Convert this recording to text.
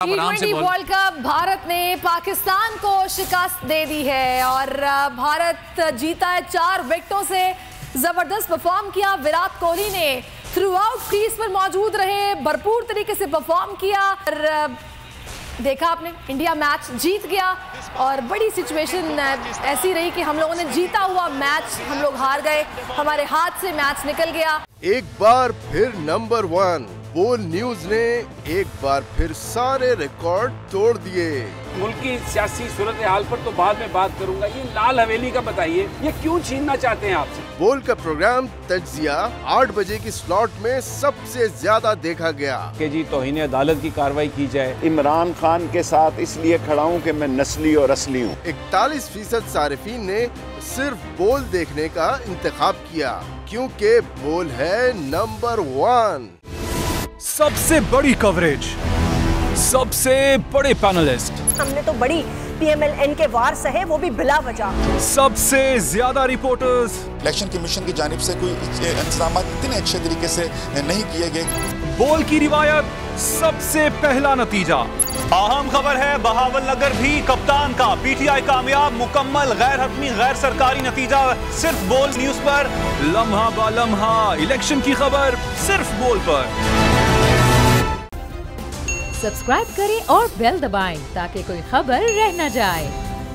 T20 world cup Bharat ने पाकिस्तान को शिकस्त दे दी है और भारत जीता है 4 विकेटों से। जबरदस्त परफॉर्म किया। विराट कोहली ने थ्रू आउट क्रीज पर मौजूद रहे, भरपूर तरीके से परफॉर्म किया और देखा आपने इंडिया मैच जीत गया। और बड़ी सिचुएशन ऐसी रही कि हम लोगों ने जीता हुआ मैच हम लोग हार गए, हमारे हाथ से मैच निकल गया। एक बार फिर नंबर 1 बोल न्यूज ने एक बार फिर सारे रिकॉर्ड तोड़ दिए। मुल्क की सियासी सूरत हाल पर तो बाद में बात करूंगा, ये लाल हवेली का बताइए, ये क्यों छीनना चाहते हैं आपसे? बोल का प्रोग्राम तज्जिया 8 बजे की स्लॉट में सबसे ज्यादा देखा गया कि जी तौहीन अदालत की कार्रवाई की जाए। इमरान खान के साथ इसलिए खड़ा हूँ कि मैं नस्ली और असली हूँ। 41% सारिफीन ने सिर्फ बोल देखने का इंतखाब किया क्योंकि बोल है नंबर 1। सबसे बड़ी कवरेज, सबसे बड़े पैनलिस्ट, हमने तो बड़ी PMLN के वार सहे, वो भी बिला वजह। सबसे ज्यादा रिपोर्टर्स। इलेक्शन कमीशन की जानिब से कोई इंतजाम इतने अच्छे तरीके से नहीं किए गए। बोल की रिवायत, सबसे पहला नतीजा। अहम खबर है बहावल नगर भी कप्तान का PTI कामयाब, मुकम्मल गैर हतमी गैर सरकारी नतीजा सिर्फ बोल न्यूज पर। लम्हा बा लम्हा इलेक्शन की खबर सिर्फ बोल पर। सब्सक्राइब करें और बेल दबाएं ताकि कोई खबर रह न जाए।